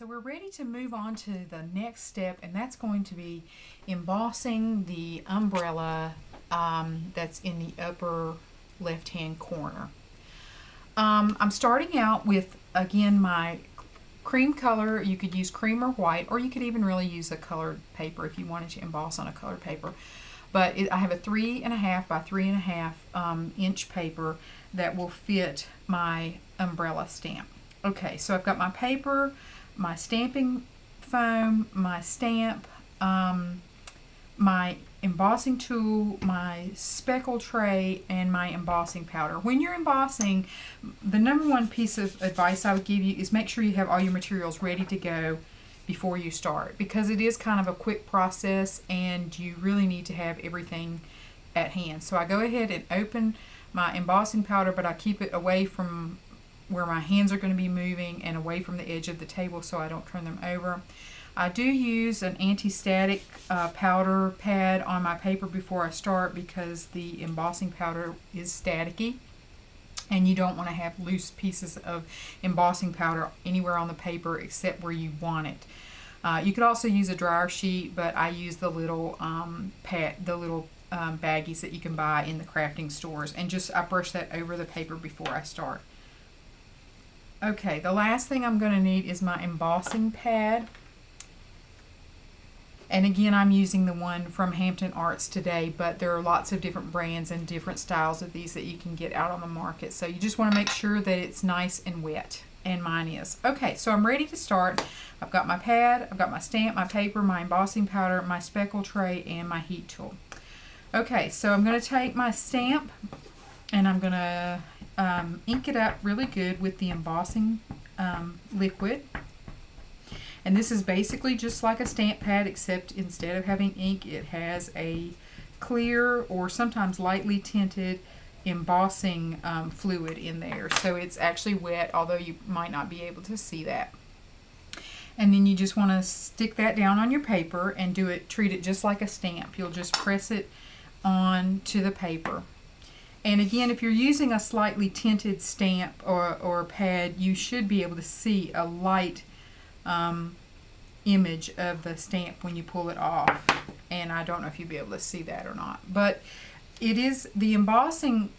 So we're ready to move on to the next step, and that's going to be embossing the umbrella that's in the upper left-hand corner. I'm starting out with, again, my cream color. You could use cream or white, or you could even really use a colored paper if you wanted to emboss on a colored paper. But I have a 3.5 by 3.5 inch paper that will fit my umbrella stamp. Okay, so I've got my paper, my stamping foam, my stamp, my embossing tool, my speckle tray, and my embossing powder. When you're embossing, the number one piece of advice I would give you is make sure you have all your materials ready to go before you start, because it is kind of a quick process and you really need to have everything at hand. So I go ahead and open my embossing powder, but I keep it away from where my hands are going to be moving and away from the edge of the table so I don't turn them over. I do use an anti-static powder pad on my paper before I start, because the embossing powder is staticky and you don't want to have loose pieces of embossing powder anywhere on the paper except where you want it. You could also use a dryer sheet, but I use the little baggies that you can buy in the crafting stores, and I brush that over the paper before I start. Okay, the last thing I'm going to need is my embossing pad. And again, I'm using the one from Hampton Arts today, but there are lots of different brands and different styles of these that you can get out on the market. So you just want to make sure that it's nice and wet, and mine is. Okay, so I'm ready to start. I've got my pad, I've got my stamp, my paper, my embossing powder, my speckle tray, and my heat tool. Okay, so I'm going to take my stamp and I'm going to ink it up really good with the embossing liquid. And this is basically just like a stamp pad, except instead of having ink, it has a clear or sometimes lightly tinted embossing fluid in there. So it's actually wet, although you might not be able to see that. And then you just want to stick that down on your paper and treat it just like a stamp. You'll just press it on to the paper. And again, if you're using a slightly tinted stamp or pad, you should be able to see a light image of the stamp when you pull it off. And I don't know if you'll be able to see that or not. But the embossing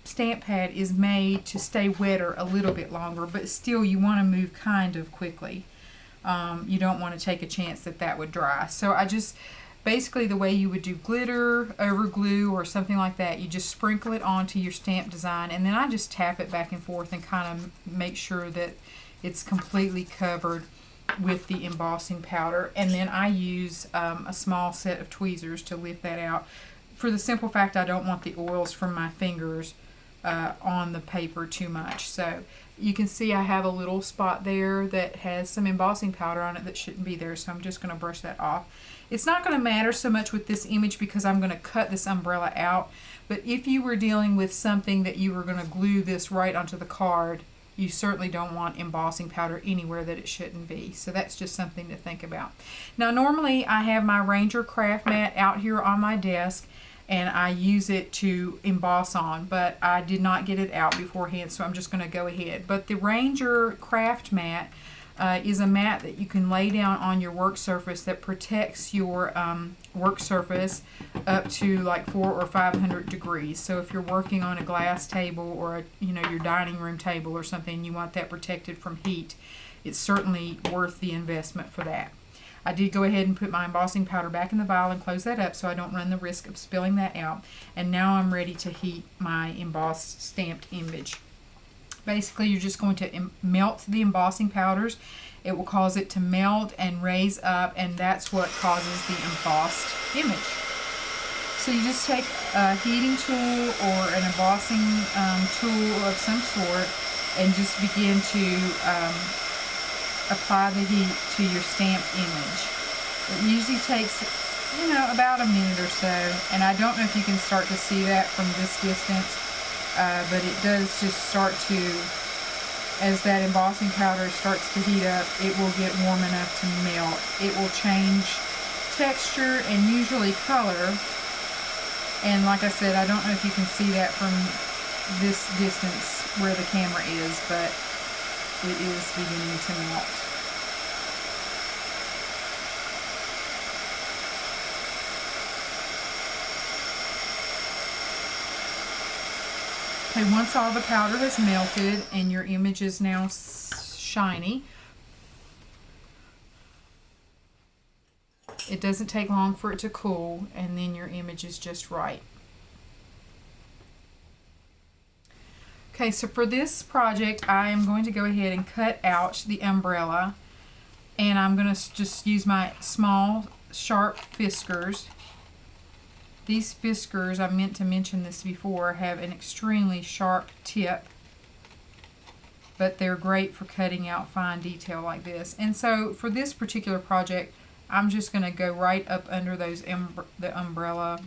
stamp pad is made to stay wetter a little bit longer, but still you want to move kind of quickly. You don't want to take a chance that would dry. So basically the way you would do glitter over glue or something like that, you just sprinkle it onto your stamp design, and then I just tap it back and forth and kind of make sure that it's completely covered with the embossing powder. And then I use a small set of tweezers to lift that out, for the simple fact I don't want the oils from my fingers on the paper too much. So you can see I have a little spot there that has some embossing powder on it that shouldn't be there, so I'm just going to brush that off. It's not going to matter so much with this image because I'm going to cut this umbrella out, but if you were dealing with something that you were going to glue this right onto the card, you certainly don't want embossing powder anywhere that it shouldn't be. So that's just something to think about. Now normally I have my Ranger craft mat out here on my desk, and I use it to emboss on, but I did not get it out beforehand, so I'm just going to go ahead. But the Ranger craft mat is a mat that you can lay down on your work surface that protects your work surface up to like 400 or 500 degrees. So if you're working on a glass table or your dining room table or something, you want that protected from heat, it's certainly worth the investment for that. I did go ahead and put my embossing powder back in the vial and close that up so I don't run the risk of spilling that out. And now I'm ready to heat my embossed stamped image. Basically, you're just going to melt the embossing powders. It will cause it to melt and raise up, and that's what causes the embossed image. So you just take a heating tool or an embossing tool of some sort and just begin to apply the heat to your stamped image. It usually takes, about a minute or so, and I don't know if you can start to see that from this distance, but it does just start to, as that embossing powder starts to heat up, it will get warm enough to melt. It will change texture and usually color, and like I said, I don't know if you can see that from this distance where the camera is, but it is beginning to melt. Okay, once all the powder has melted and your image is now shiny, it doesn't take long for it to cool, and then your image is just right. Okay, so for this project, I am going to go ahead and cut out the umbrella, and I'm going to just use my small, sharp fiskars. These fiskars, I meant to mention this before, have an extremely sharp tip, but they're great for cutting out fine detail like this. And so for this particular project, I'm just going to go right up under those the umbrella,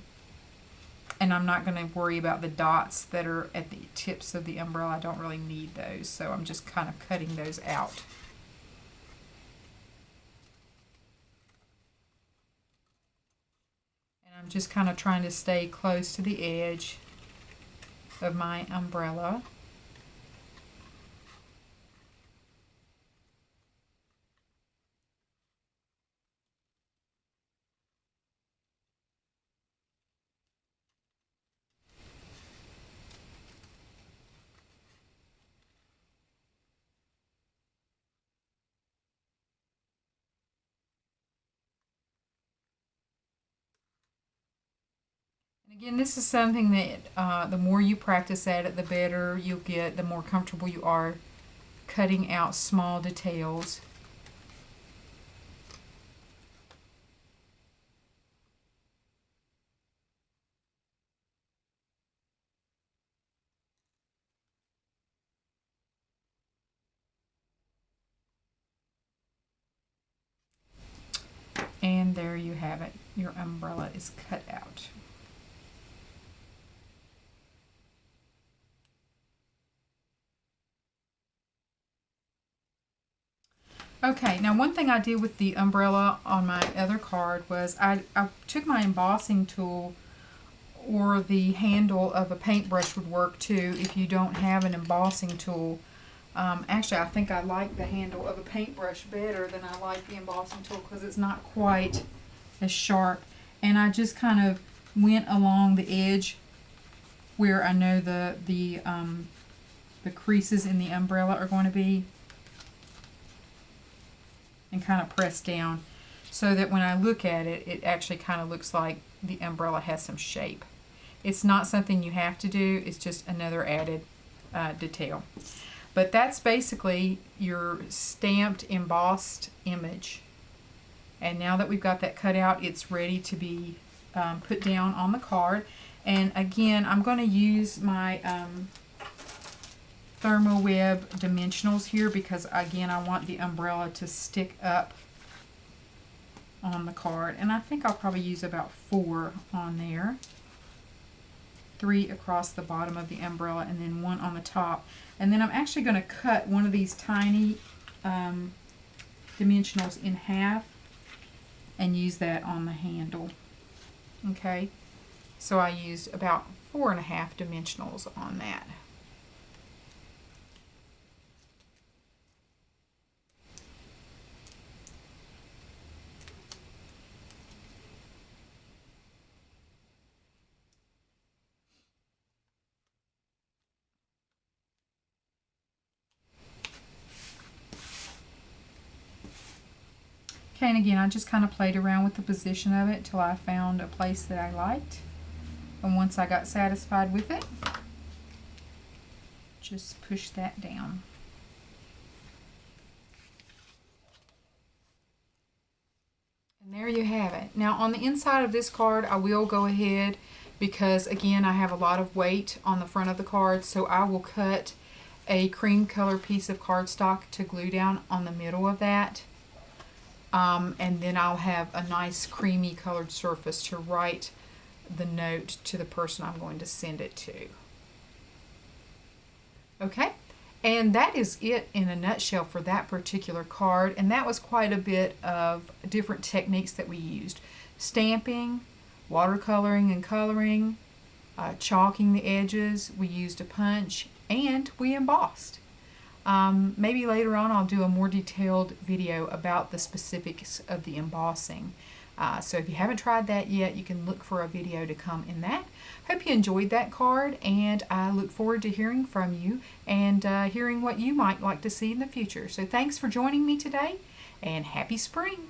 and I'm not going to worry about the dots that are at the tips of the umbrella. I don't really need those, so I'm just kind of cutting those out. And I'm just kind of trying to stay close to the edge of my umbrella. And again, this is something that the more you practice at it, the better you'll get, the more comfortable you are cutting out small details. And there you have it. Your umbrella is cut out. Okay, now one thing I did with the umbrella on my other card was I took my embossing tool, or the handle of a paintbrush would work too if you don't have an embossing tool. Actually, I think I like the handle of a paintbrush better than I like the embossing tool because it's not quite as sharp. And I just kind of went along the edge where I know the creases in the umbrella are going to be, and kind of press down so that when I look at it, it actually kind of looks like the umbrella has some shape. It's not something you have to do, it's just another added detail. But that's basically your stamped, embossed image. And now that we've got that cut out, it's ready to be put down on the card. And again, I'm going to use my ThermoWeb dimensionals here because, again, I want the umbrella to stick up on the card. And I think I'll probably use about 4 on there. 3 across the bottom of the umbrella and then 1 on the top. And then I'm actually going to cut one of these tiny dimensionals in half and use that on the handle. Okay, so I used about 4.5 dimensionals on that. Okay, and again, I just kind of played around with the position of it till I found a place that I liked. And once I got satisfied with it, just push that down. And there you have it. Now on the inside of this card, I will go ahead because, again, I have a lot of weight on the front of the card, so I will cut a cream color piece of cardstock to glue down on the middle of that. And then I'll have a nice creamy colored surface to write the note to the person I'm going to send it to. Okay, and that is it in a nutshell for that particular card, and that was quite a bit of different techniques that we used. Stamping, watercoloring and coloring, chalking the edges, we used a punch, and we embossed. Maybe later on I'll do a more detailed video about the specifics of the embossing. So if you haven't tried that yet, you can look for a video to come in that. Hope you enjoyed that card, and I look forward to hearing from you and hearing what you might like to see in the future. So thanks for joining me today, and happy spring!